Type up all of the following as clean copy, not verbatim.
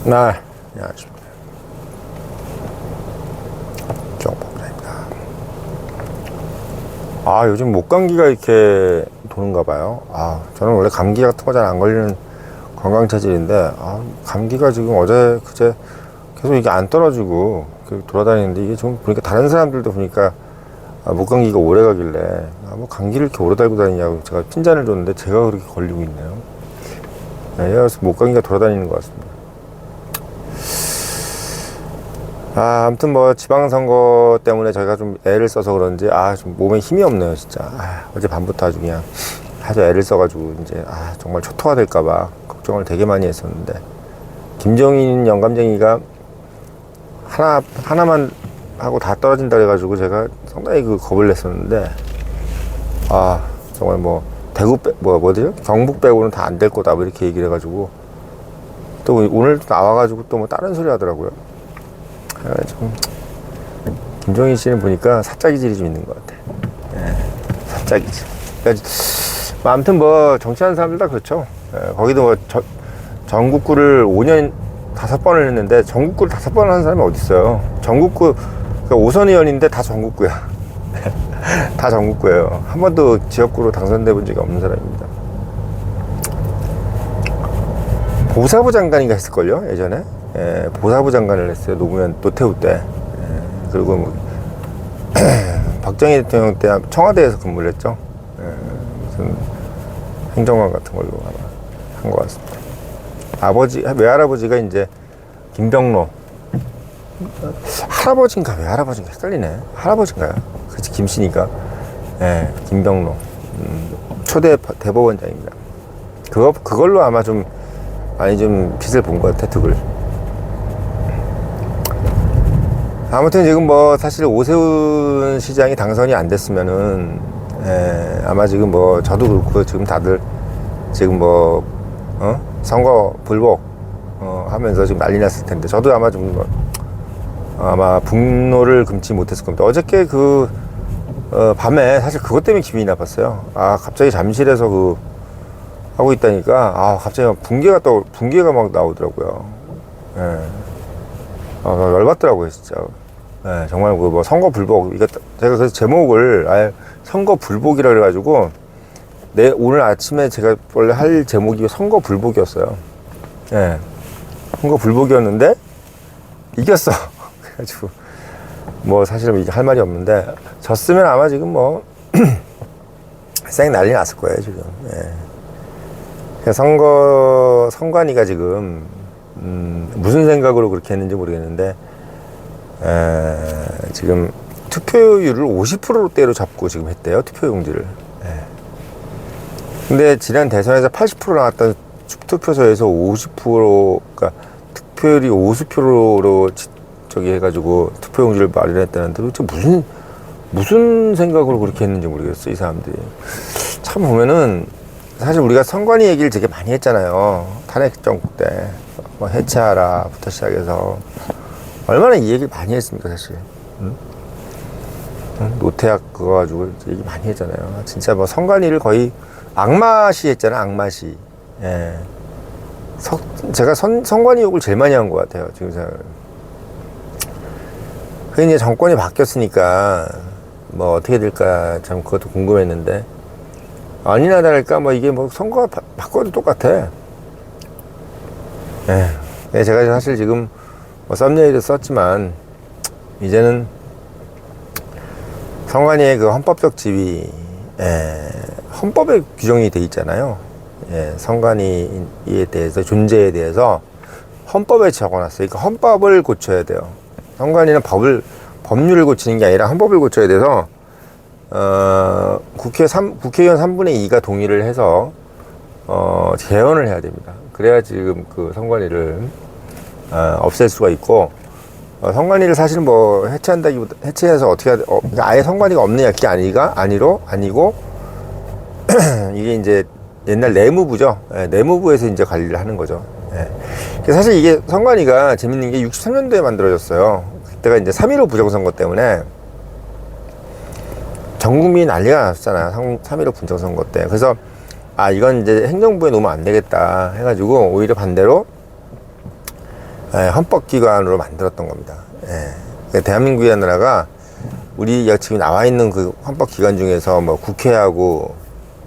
안녕하십니까. 정보입니다. 요즘 목감기가 이렇게 도는가 봐요. 저는 원래 감기 같은 거 잘 안 걸리는 건강 체질인데, 감기가 지금 어제, 그제 계속 이게 안 떨어지고 돌아다니는데, 이게 좀 보니까 다른 사람들도 보니까 목감기가 오래 가길래, 뭐 감기를 이렇게 오래 달고 다니냐고 제가 핀잔을 줬는데, 제가 그렇게 걸리고 있네요. 그래서 목감기가 돌아다니는 것 같습니다. 아무튼 뭐 지방선거 때문에 저희가 좀 애를 써서 그런지 좀 몸에 힘이 없네요 진짜. 어제 밤부터 아주 그냥 아주 애를 써가지고 이제 정말 초토화 될까봐 걱정을 되게 많이 했었는데, 김종인 영감쟁이가 하나만 하고 다 떨어진다 그래가지고 제가 상당히 겁을 냈었는데, 정말 뭐 대구 뭐죠? 경북 빼고는 다 안 될 거다 뭐 이렇게 얘기를 해가지고, 또 오늘 나와가지고 또 뭐 다른 소리 하더라고요. 좀 김종인 씨는 보니까 사짜기질이 좀 있는 것 같아. 사짜기질. 그러니까 아무튼 뭐 정치하는 사람들 다 그렇죠. 거기도 뭐 전국구를 5년 5번을 했는데, 전국구를 5번을 하는 사람이 어디 있어요? 전국구 그러니까 5선 의원인데 다 전국구야. 다 전국구예요. 한 번도 지역구로 당선돼 본 적이 없는 사람입니다. 보사부 장관인가 했을걸요 예전에. 보사부 장관을 했어요. 노태우 때. 그리고 뭐 박정희 대통령 때 청와대에서 근무를 했죠. 무슨 행정관 같은 걸로 아마 한 것 같습니다. 외할아버지가 이제 김병로, 할아버지인가 외할아버지인가 헷갈리네. 할아버지인가요? 그치, 김씨니까. 김병로, 초대 대법원장입니다. 그걸로 아마 좀 많이 좀 빚을 본 것 같아, 득을. 아무튼 지금 뭐 사실 오세훈 시장이 당선이 안 됐으면은 아마 지금 뭐 저도 그렇고 지금 다들 지금 뭐 선거 불복 하면서 지금 난리 났을 텐데, 저도 아마 좀 아마 분노를 금치 못했을 겁니다. 어저께 밤에 사실 그것 때문에 기분이 나빴어요. 갑자기 잠실에서 하고 있다니까 갑자기 붕괴가 막 나오더라고요. 열받더라고요 진짜. 정말 뭐 선거 불복, 이거 제가 그래서 제목을 선거 불복이라 그래가지고, 오늘 아침에 제가 원래 할 제목이 선거 불복이었어요. 선거 불복이었는데 이겼어. 그래가지고 뭐 사실은 할 말이 없는데, 졌으면 아마 지금 뭐 쌩 난리 났을 거예요 지금. 선관위가 지금 무슨 생각으로 그렇게 했는지 모르겠는데, 지금 투표율을 50%대로 잡고 지금 했대요, 투표용지를. 근데 지난 대선에서 80% 나왔던 투표소에서 50%가 투표율이 50%로 저기 해가지고 투표용지를 마련했다는데, 도대체 무슨 생각으로 그렇게 했는지 모르겠어 이 사람들이. 참 보면은 사실 우리가 선관위 얘기를 되게 많이 했잖아요. 탄핵 정국 때 뭐 해체하라부터 시작해서 얼마나 이 얘기를 많이 했습니까 사실. 노태학 그거 가지고 얘기 많이 했잖아요. 진짜 뭐 선관위를 거의 악마시 했잖아, 악마시. 제가 선관위 욕을 제일 많이 한 것 같아요 지금 생각은. 그 이제 정권이 바뀌었으니까 뭐 어떻게 될까 참 그것도 궁금했는데, 아니나 다를까 뭐 이게 뭐 선거가 바꿔도 똑같아. 제가 사실 지금 뭐 썸네일을 썼지만, 이제는 선관위의 그 헌법적 지위, 헌법에 규정이 돼 있잖아요. 선관위에 대해서, 존재에 대해서 헌법에 적어놨어요. 그러니까 헌법을 고쳐야 돼요. 선관위는 법률을 고치는 게 아니라 헌법을 고쳐야 돼서, 국회의원 3분의 2가 동의를 해서 개헌을 해야 됩니다. 그래야 지금 그 선관위를 없앨 수가 있고, 선관위를 사실 뭐 해체해서 어떻게 그러니까 아예 선관위가 없느냐, 그게 아니고 이게 이제 옛날 내무부죠. 내무부에서 이제 관리를 하는 거죠. 사실 이게 선관위가 재밌는 게 63년도에 만들어졌어요. 그때가 이제 3.15 부정선거 때문에 전 국민이 난리가 났잖아요. 3.15 부정선거 때. 그래서 이건 이제 행정부에 놓으면 안 되겠다 해가지고, 오히려 반대로 헌법기관으로 만들었던 겁니다. 그러니까 대한민국이라는 나라가 우리 지금 나와 있는 그 헌법기관 중에서 뭐 국회하고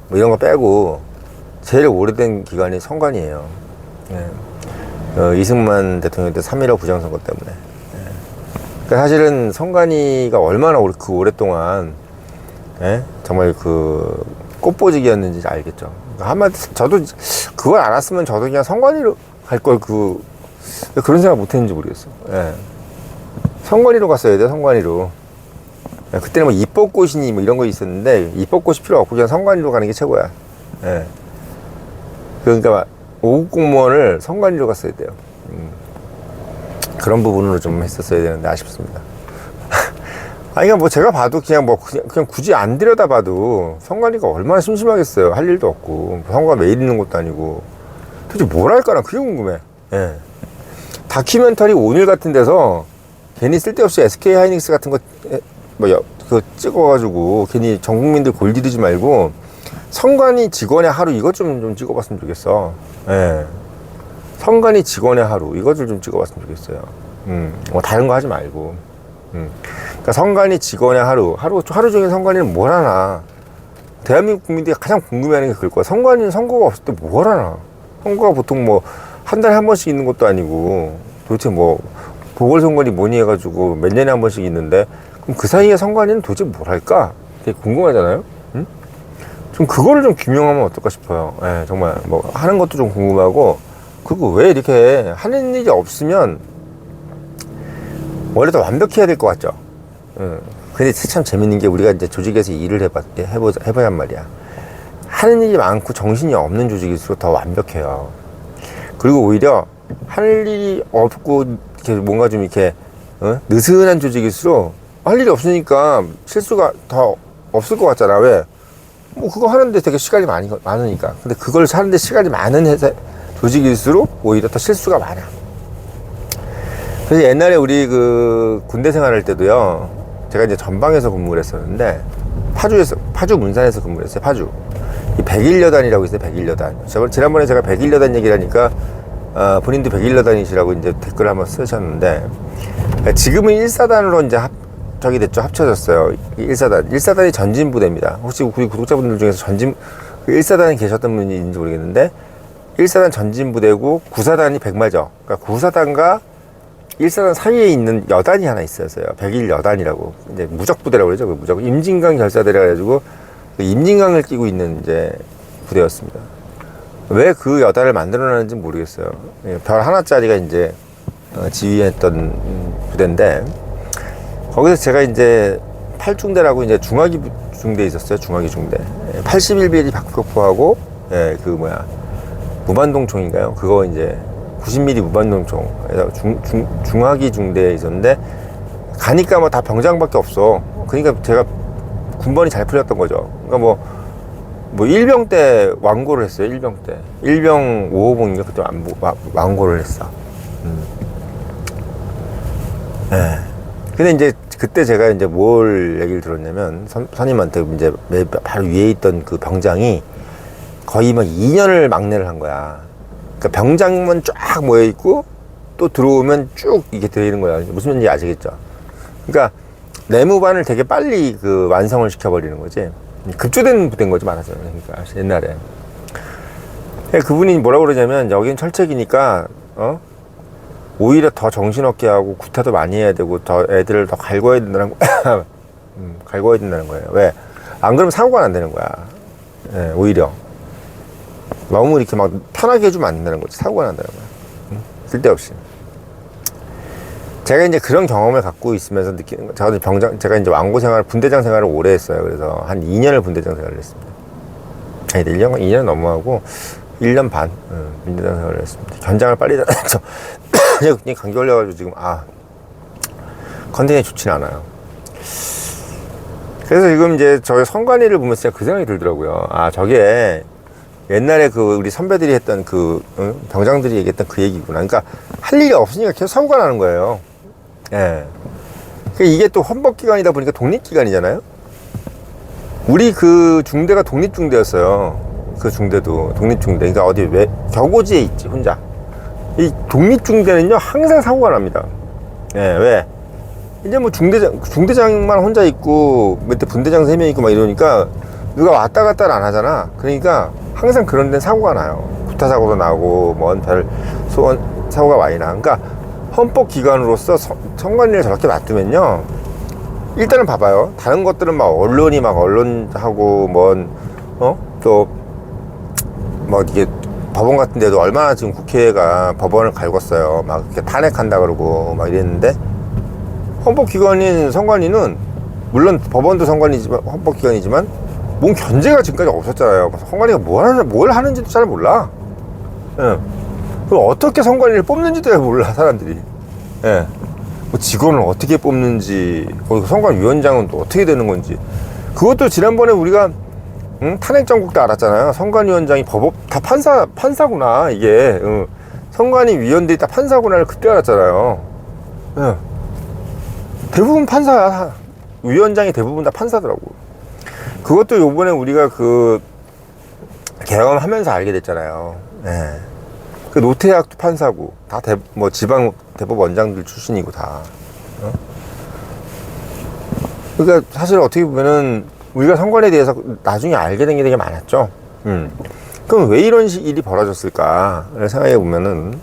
뭐 이런 거 빼고 제일 오래된 기관이 선관위예요. 이승만 대통령 때 3.15 부정선거 때문에. 그러니까 사실은 선관위가 얼마나 오랫동안 정말 그 꽃보직이었는지 알겠죠. 그러니까 한마디 저도 그걸 알았으면 저도 그냥 선관위로 갈 걸 그런 생각 못 했는지 모르겠어. 선관위로 갔어야 돼, 선관위로. 그때는 뭐 입법고시니 뭐 이런 거 있었는데 입법고시 필요 없고 그냥 선관위로 가는 게 최고야. 그러니까 5급 공무원을 선관위로 갔어야 돼요. 그런 부분으로 좀 했었어야 되는데 아쉽습니다. 아니, 그러니까 뭐 제가 봐도 그냥 굳이 안 들여다봐도 선관위가 얼마나 심심하겠어요. 할 일도 없고 선관 매일 있는 것도 아니고 도대체 뭘 할까나 그게 궁금해. 다큐멘터리 오늘 같은 데서 괜히 쓸데없이 SK 하이닉스 같은 거 그거 찍어가지고 괜히 전 국민들 골 지르지 말고 선관위 직원의 하루 이것 좀 찍어봤으면 좋겠어. 선관위 직원의 하루 이것을 좀 찍어봤으면 좋겠어요. 뭐 다른 거 하지 말고. 그러니까 선관위 직원의 하루 종일 선관위는 뭘 하나. 대한민국 국민들이 가장 궁금해하는 게 그럴 거야. 선관위는 선거가 없을 때 뭘 하나. 선거가 보통 뭐 한 달에 한 번씩 있는 것도 아니고 도대체 뭐 보궐선거니 뭐니 해가지고 몇 년에 한 번씩 있는데 그럼 그 사이에 선관위는 도대체 뭘 할까? 되게 궁금하잖아요. 좀 그거를 좀 규명하면 어떨까 싶어요. 정말 뭐 하는 것도 좀 궁금하고 그리고 왜 이렇게 하는 일이 없으면 원래 더 완벽해야 될 것 같죠. 근데 참 재밌는 게 우리가 이제 조직에서 일을 해보잔 말이야. 하는 일이 많고 정신이 없는 조직일수록 더 완벽해요. 그리고 오히려 할 일이 없고 이렇게 뭔가 좀 이렇게 느슨한 조직일수록 할 일이 없으니까 실수가 더 없을 것 같잖아. 왜? 뭐 그거 하는데 되게 시간이 많으니까. 근데 그걸 하는데 시간이 많은 회사 조직일수록 오히려 더 실수가 많아. 그래서 옛날에 우리 그 군대 생활할 때도요. 제가 이제 전방에서 근무를 했었는데 파주 문산에서 근무를 했어요. 파주. 이 101여단이라고 있어요. 101여단. 지난번에 제가 101여단 얘기를 하니까 본인도 101여단이시라고 이제 댓글 한번 쓰셨는데 지금은 1사단으로 이제 합쳐졌어요. 1사단이 전진부대입니다. 혹시 우리 구독자분들 중에서 1사단에 계셨던 분이 있는지 모르겠는데 1사단 전진부대고 9사단이 백마죠. 그러니까 9사단과 1사단 사이에 있는 여단이 하나 있었어요. 101여단이라고. 이제 무적부대라고 그러죠. 그 무적. 임진강 결사대라 해가지고 임진강을 끼고 있는 이제 부대였습니다. 왜 그 여단을 만들어놨는지 모르겠어요. 별 하나짜리가 이제 지휘했던 부대인데 거기서 제가 이제 8중대라고 이제 중화기 중대에 있었어요. 중화기 중대. 81mm 박격포하고 무반동총인가요? 그거 이제 90mm 무반동총. 그래서 중화기 중대에 있었는데 가니까 뭐 다 병장밖에 없어. 그러니까 제가 군번이 잘 풀렸던 거죠. 그러니까 뭐 일병 때 왕고를 했어요. 일병 때. 일병 5호봉인가 그때 왕고를 했어. 근데 이제 그때 제가 이제 뭘 얘기를 들었냐면 선임한테 이제 바로 위에 있던 그 병장이 거의 막 2년을 막내를 한 거야. 그러니까 병장만 쫙 모여 있고 또 들어오면 쭉 이게 되는 거야. 무슨 말인지 아시겠죠? 그러니까 내무반을 되게 빨리 그 완성을 시켜버리는 거지. 급조된 부대인 거지 말하자면. 그러니까 옛날에 그분이 뭐라고 그러냐면 여긴 철책이니까 오히려 더 정신없게 하고 구타도 많이 해야 되고 더 애들을 더 갈궈야 된다는 거야. 갈궈야 된다는 거예요. 왜? 안 그러면 사고가 난다는 거야. 오히려 너무 이렇게 막 편하게 해주면 안 된다는 거지. 사고가 난다는 거야. 쓸데없이. 제가 이제 그런 경험을 갖고 있으면서 느끼는 거, 제가 이제 왕고 생활, 분대장 생활을 오래 했어요. 그래서 한 2년을 분대장 생활을 했습니다. 아니, 2년 넘어가고 1년 반, 분대장 생활을 했습니다. 견장을 빨리 다녔죠. 그냥 감기 걸려가지고 지금, 컨디션이 좋진 않아요. 그래서 지금 이제 저희 선관위를 보면서 제가 그 생각이 들더라고요. 저게 옛날에 그 우리 선배들이 했던 병장들이 얘기했던 그 얘기구나. 그러니까 할 일이 없으니까 계속 사고가 나는 거예요. 그러니까 이게 또 헌법기관이다 보니까 독립기관이잖아요. 우리 그 중대가 독립중대였어요. 그 중대도 독립중대. 그러니까 어디 격오지에 있지 혼자. 이 독립중대는요 항상 사고가 납니다. 예, 왜? 이제 뭐 중대장만 혼자 있고 밑에 분대장 3명 있고 막 이러니까 누가 왔다 갔다를 안 하잖아. 그러니까 항상 그런 데는 사고가 나요. 구타 사고도 나고 뭔별 사고가 많이 나. 그러니까 헌법기관으로서 선관위를 저렇게 놔두면요, 일단은 봐봐요. 다른 것들은 막 언론이 막 언론하고 또 뭐 이게 법원 같은 데도 얼마나 지금 국회가 법원을 갈궜어요. 막 이렇게 탄핵한다 그러고 막 이랬는데, 헌법기관인 선관위는 물론 법원도 선관위지만 헌법기관이지만 뭔 견제가 지금까지 없었잖아요. 선관위가 뭘 하는지도 잘 몰라. 예. 그럼 어떻게 선관위를 뽑는지도 잘 몰라 사람들이. 예. 뭐 직원을 어떻게 뽑는지, 선관위원장은 또 어떻게 되는 건지. 그것도 지난번에 우리가 탄핵 정국 때 알았잖아요. 선관위원장이 다 판사구나 이게. 선관위 위원들이 다 판사구나를 그때 알았잖아요. 예. 대부분 판사야. 위원장이 대부분 다 판사더라고. 그것도 요번에 우리가 경험하면서 알게 됐잖아요. 예. 그 노태학도 판사고, 다 지방 대법원장들 출신이고 다. 그러니까 사실 어떻게 보면은 우리가 선관에 대해서 나중에 알게 된 게 되게 많았죠. 그럼 왜 이런 일이 벌어졌을까를 생각해 보면은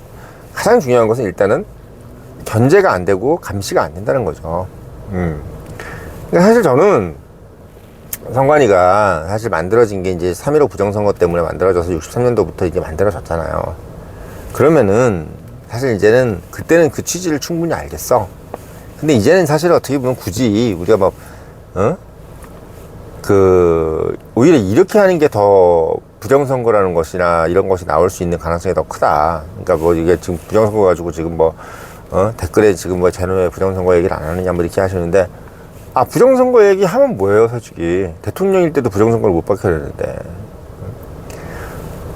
가장 중요한 것은 일단은 견제가 안 되고 감시가 안 된다는 거죠. 그러니까 사실 저는 선관위가 사실 만들어진 게 이제 3.15 부정선거 때문에 만들어져서 63년도부터 이게 만들어졌잖아요. 그러면은 사실 이제는 그때는 그 취지를 충분히 알겠어. 근데 이제는 사실 어떻게 보면 굳이 우리가 오히려 이렇게 하는 게 더 부정선거라는 것이나 이런 것이 나올 수 있는 가능성이 더 크다. 그러니까 이게 지금 부정선거 가지고 지금 댓글에 지금 제노에 부정선거 얘기를 안 하느냐 이렇게 하시는데, 부정선거 얘기하면 뭐예요 솔직히. 대통령일 때도 부정선거를 못 밝혀내는데.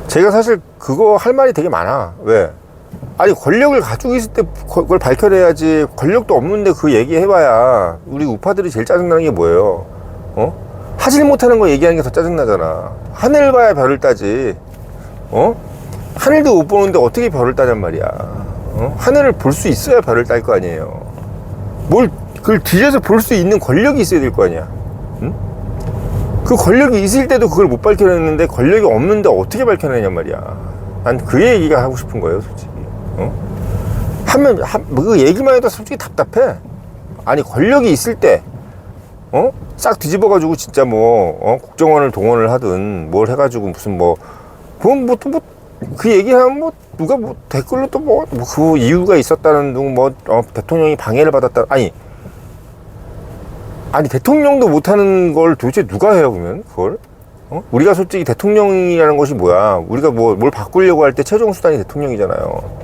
제가 사실 그거 할 말이 되게 많아. 왜? 아니 권력을 가지고 있을 때 그걸 밝혀내야지. 권력도 없는데 그 얘기 해봐야 우리 우파들이 제일 짜증나는 게 뭐예요? 하질 못하는 거 얘기하는 게 더 짜증나잖아. 하늘 봐야 별을 따지. 하늘도 못 보는데 어떻게 별을 따냔 말이야. 하늘을 볼 수 있어야 별을 딸 거 아니에요. 그걸 뒤에서 볼 수 있는 권력이 있어야 될 거 아니야. 응? 그 권력이 있을 때도 그걸 못 밝혀냈는데 권력이 없는데 어떻게 밝혀내냔 말이야. 난 그 얘기가 하고 싶은 거예요 솔직히. 그 얘기만 해도 솔직히 답답해. 아니 권력이 있을 때 싹 뒤집어가지고 진짜 국정원을 동원을 하든 뭘 해가지고 무슨 그 얘기하면 누가 댓글로 또 그 이유가 있었다는 둥 대통령이 방해를 받았다. 아니 대통령도 못하는 걸 도대체 누가 해요 그러면 그걸? 우리가 솔직히 대통령이라는 것이 뭐야? 우리가 뭘 바꾸려고 할 때 최종 수단이 대통령이잖아요.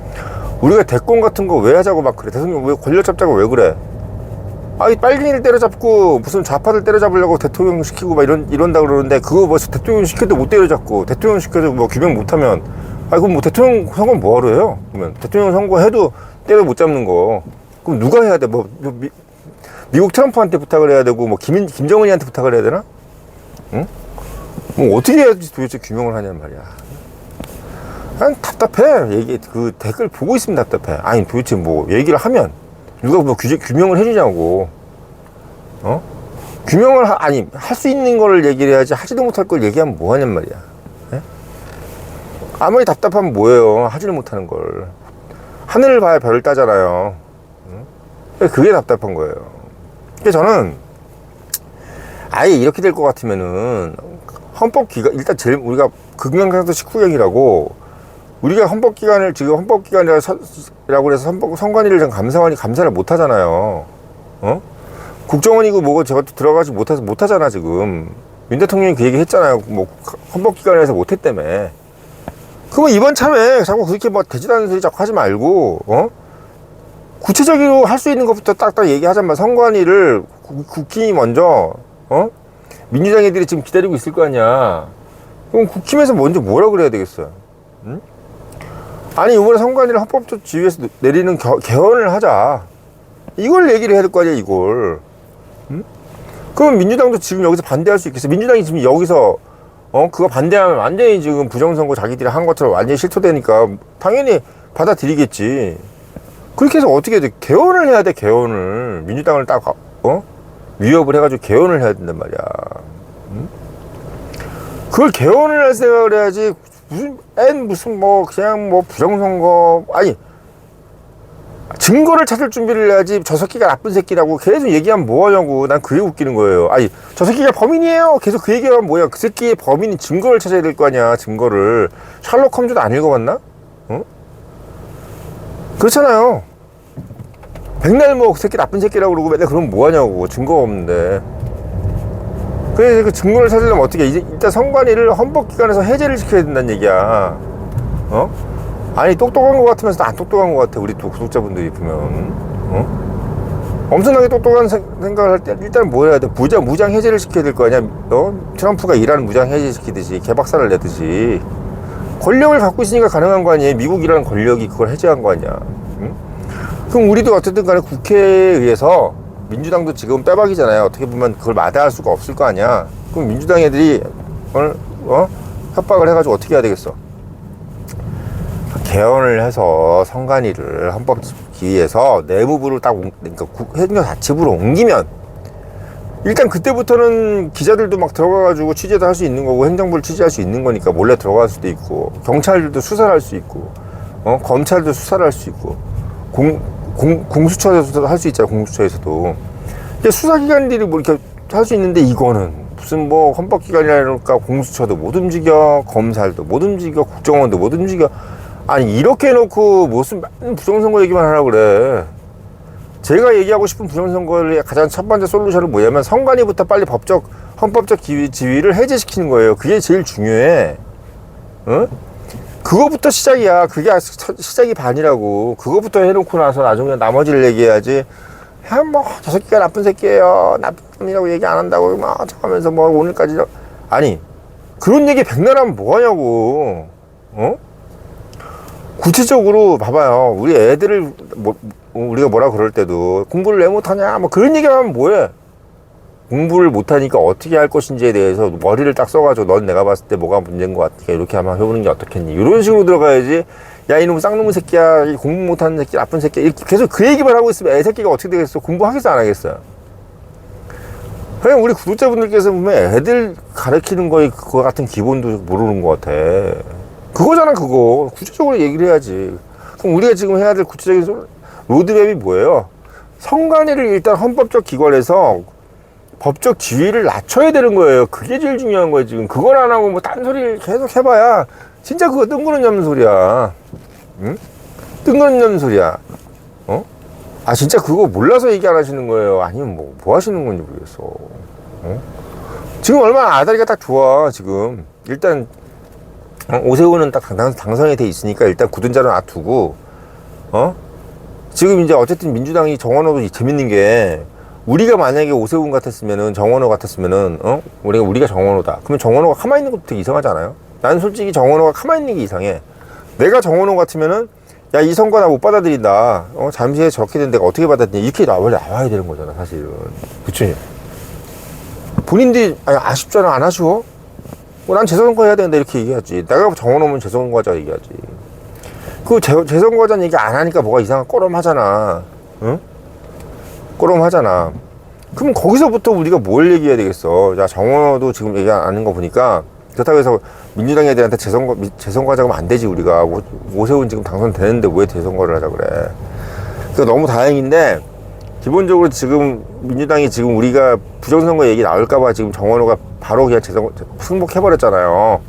우리가 대권 같은 거 왜 하자고 막 그래? 대통령 왜 권력 잡자고 왜 그래? 빨갱이를 때려잡고 무슨 좌파들 때려잡으려고 대통령 시키고 막 이런다 그러는데, 그거 대통령 시켜도 못 때려잡고 대통령 시켜도 규명 못하면 그럼 대통령 선거 뭐하러 해요? 그러면 대통령 선거해도 때려 못 잡는 거 그럼 누가 해야 돼? 미국 트럼프한테 부탁을 해야 되고 김정은이한테 부탁을 해야 되나? 응? 어떻게 해야지 도대체 규명을 하냐는 말이야. 난 답답해. 그 댓글 보고 있으면 답답해. 아니 도대체 얘기를 하면 누가 규명을 해주냐고. 규명을 할 수 있는 거를 얘기를 해야지, 하지도 못할 걸 얘기하면 뭐 하냔 말이야. 네? 아무리 답답하면 뭐예요? 하지를 못하는 걸. 하늘을 봐야 별을 따잖아요. 그게 답답한 거예요. 그래서 저는 아예 이렇게 될 것 같으면은 헌법기관, 일단 우리가 금강산도 19경이라고 우리가 헌법기관이라고 해서 선관위를 감사를 못 하잖아요. 국정원이고 뭐고 저것도 들어가지 못 하잖아 지금. 윤 대통령이 그 얘기 했잖아요. 헌법기관에서 못 했다며. 그러면 이번 참에 자꾸 그렇게 되지도 않는 소리 자꾸 하지 말고, 구체적으로 할 수 있는 것부터 딱딱 얘기하자면, 선관위를 국힘이 먼저, 민주당 애들이 지금 기다리고 있을 거 아니야. 그럼 국힘에서 먼저 뭐라 그래야 되겠어요? 응? 아니 이번에 선관위를 헌법조치위에서 내리는 개헌을 하자. 이걸 얘기를 해야 될 거 아니야 이걸. 응? 그럼 민주당도 지금 여기서 반대할 수 있겠어? 민주당이 지금 여기서 그거 반대하면 완전히 지금 부정선거 자기들이 한 것처럼 완전히 실토되니까 당연히 받아들이겠지. 그렇게 해서 어떻게 돼? 개헌을 해야 돼, 개헌을. 민주당을 딱, 위협을 해가지고 개헌을 해야 된단 말이야. 응? 그걸 개헌을 할 생각을 해야지. 무슨 그냥 부정선거, 아니, 증거를 찾을 준비를 해야지. 저 새끼가 나쁜 새끼라고 계속 얘기하면 뭐하냐고. 난 그게 웃기는 거예요. 아니, 저 새끼가 범인이에요. 계속 그 얘기하면 뭐야. 그 새끼의 범인이 증거를 찾아야 될 거 아니야. 증거를. 셜록 홈즈도 안 읽어봤나? 어? 그렇잖아요. 백날 그 새끼 나쁜 새끼라고 그러고 맨날 그러면 뭐하냐고. 증거가 없는데. 그래서 그 증거를 찾으려면 어떻게 해? 일단 선관위를 헌법기관에서 해제를 시켜야 된다는 얘기야. 아니, 똑똑한 것 같으면서도 안 똑똑한 것 같아. 우리 또 구독자분들이 보면. 엄청나게 똑똑한 생각을 할 때 일단 뭐 해야 돼? 무장 해제를 시켜야 될 거 아니야. 트럼프가 이란 무장 해제시키듯이 개박살을 내듯이. 권력을 갖고 있으니까 가능한 거 아니에요. 미국이라는 권력이 그걸 해제한 거 아니야. 응? 그럼 우리도 어쨌든 간에 국회에 의해서 민주당도 지금 빼박이잖아요. 어떻게 보면 그걸 마다할 수가 없을 거 아니야. 그럼 민주당 애들이 협박을 해가지고 어떻게 해야 되겠어? 개헌을 해서 선관위를 헌법기에서 내무부를 그러니까 행정자치부로 옮기면 일단 그때부터는 기자들도 막 들어가가지고 취재도 할 수 있는 거고 행정부를 취재할 수 있는 거니까 몰래 들어갈 수도 있고 경찰들도 수사를 할 수 있고 검찰도 수사를 할 수 있고 공수처에서도 할 수 있잖아요. 공수처에서도 수사기관들이 뭐 이렇게 할 수 있는데 이거는 무슨 헌법기관이라니까 공수처도 못 움직여, 검찰도 못 움직여, 국정원도 못 움직여. 아니 이렇게 해놓고 무슨 부정선거 얘기만 하라고 그래. 제가 얘기하고 싶은 부정선거의 가장 첫 번째 솔루션은 뭐냐면 선관위부터 빨리 헌법적 지위를 해제시키는 거예요. 그게 제일 중요해. 그거부터 시작이야. 그게 시작이 반이라고. 그거부터 해놓고 나서 나중에 나머지를 얘기해야지. 저 새끼가 나쁜 새끼예요. 나쁜 놈이라고 얘기 안 한다고 하면서 오늘까지. 아니 그런 얘기 백날 하면 뭐하냐고. 구체적으로 봐봐요. 우리 애들을 우리가 뭐라 그럴 때도 공부를 왜 못하냐 그런 얘기만 하면 뭐해. 공부를 못하니까 어떻게 할 것인지에 대해서 머리를 딱 써가지고 넌 내가 봤을 때 뭐가 문제인 것 같아 이렇게 한번 해보는 게 어떻겠니 이런 식으로 들어가야지. 야 이놈 쌍놈의 새끼야, 공부 못하는 새끼, 나쁜 새끼야, 이렇게 계속 그 얘기만 하고 있으면 애 새끼가 어떻게 되겠어. 공부하겠어 안 하겠어요. 그냥 우리 구독자분들께서 보면 애들 가르치는 거에 그거 같은 기본도 모르는 것 같아. 그거잖아. 그거 구체적으로 얘기를 해야지. 그럼 우리가 지금 해야 될 구체적인 로드맵이 뭐예요? 선관위를 일단 헌법적 기관에서 법적 지위를 낮춰야 되는 거예요. 그게 제일 중요한 거예요. 지금 그걸 안 하고 딴소리를 계속 해봐야 진짜 그거 뜬구름 잡는 소리야. 응? 뜬구름 잡는 소리야. 진짜 그거 몰라서 얘기 안 하시는 거예요? 아니면 뭐 하시는 건지 모르겠어. 지금 얼마나 아다리가 딱 좋아. 지금 일단 오세훈은 딱 당선이 돼 있으니까 일단 굳은 자로 놔두고 지금 이제 어쨌든 민주당이 정원호도 재밌는 게 우리가 만약에 오세훈 같았으면은 정원호 같았으면은 우리가 정원호다. 그러면 정원호가 가만히 있는 것도 되게 이상하지 않아요? 난 솔직히 정원호가 가만히 있는 게 이상해. 내가 정원호 같으면은 야 이 선거 나 못 받아들인다. 잠시에 저렇게 된 내가 어떻게 받아들이냐 이렇게 나와야 되는 거잖아 사실은. 그치? 본인들이 아쉽잖아. 안 아쉬워? 난 재선거 해야 되는데 이렇게 얘기하지. 내가 정원호면 재선거하자 얘기하지. 그 재선거하자는 얘기 안 하니까 뭐가 이상한 꼬름하잖아. 응? 꼬름하잖아. 그럼 거기서부터 우리가 뭘 얘기해야 되겠어. 야 정원호도 지금 얘기 안 하는 거 보니까 그렇다고 해서 민주당 애들한테 재선거 하자고 하면 안 되지. 우리가 오세훈 지금 당선되는데 왜 재선거를 하자 그래. 그러니까 너무 다행인데 기본적으로 지금 민주당이 지금 우리가 부정선거 얘기 나올까봐 지금 정원호가 바로 그냥 승복해버렸잖아요.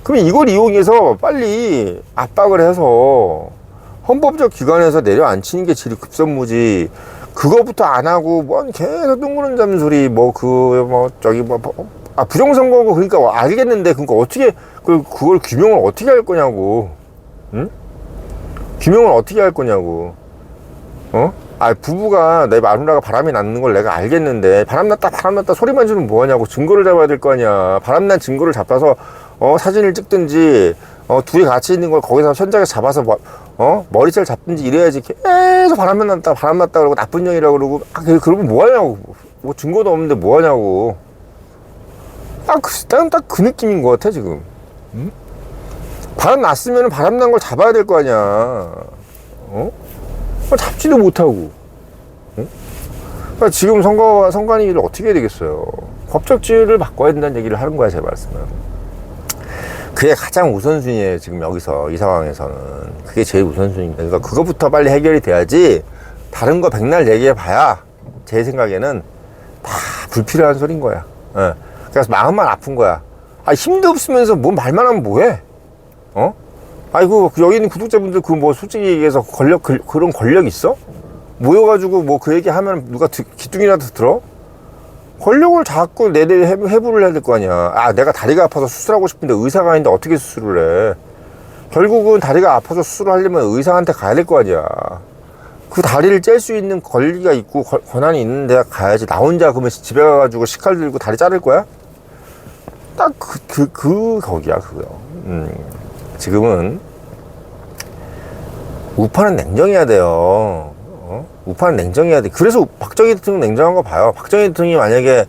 그러면 이걸 이용해서 빨리 압박을 해서 헌법적 기관에서 내려앉히는 게 제일 급선무지. 그거부터 안 하고 계속 둥그런 잡는 소리 부정선거고. 그러니까 알겠는데 그러니까 어떻게 그걸 규명을 어떻게 할 거냐고. 응? 규명을 어떻게 할 거냐고. 부부가 내 마누라가 바람이 났는 걸 내가 알겠는데 바람났다 소리만 지르면 뭐하냐고. 증거를 잡아야 될 거 아니야. 바람난 증거를 잡아서 사진을 찍든지 둘이 같이 있는 걸 거기서 현장에서 잡아서 머리채를 잡든지 이래야지. 계속 바람났다 그러고 나쁜 년이라고 그러고 그러면 뭐하냐고. 증거도 없는데 뭐하냐고. 딱 그 느낌인 것 같아 지금. 응? 바람 났으면 바람 난 걸 잡아야 될 거 아니야. 어? 잡지도 못하고. 어? 그러니까 지금 선관위를 어떻게 해야 되겠어요. 법적지를 바꿔야 된다는 얘기를 하는 거야, 제 말씀은. 그게 가장 우선순위예요, 지금 여기서, 이 상황에서는. 그게 제일 우선순위입니다. 그러니까 그것부터 빨리 해결이 돼야지, 다른 거 백날 얘기해 봐야, 제 생각에는 다 불필요한 소린 거야. 예. 그래서 마음만 아픈 거야. 아, 힘도 없으면서 뭐 말만 하면 뭐해? 어? 아이고, 여기 있는 구독자분들 그 뭐 솔직히 얘기해서 그런 권력 있어? 모여가지고 뭐 그 얘기 하면 누가 기둥이라도 들어? 권력을 자꾸 해부를 해야 될 거 아니야. 아, 내가 다리가 아파서 수술하고 싶은데 의사가 아닌데 어떻게 수술을 해? 결국은 다리가 아파서 수술을 하려면 의사한테 가야 될 거 아니야. 그 다리를 뗄 수 있는 권리가 있고 권한이 있는 데가 가야지. 나 혼자 그러면 집에 가가지고 식칼 들고 다리 자를 거야? 딱 거기야, 그거. 지금은 우파는 냉정해야 돼요. 우파는 냉정해야 돼. 그래서 박정희 대통령 냉정한 거 봐요. 박정희 대통령이 만약에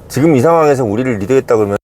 지금 이 상황에서 우리를 리드했다 그러면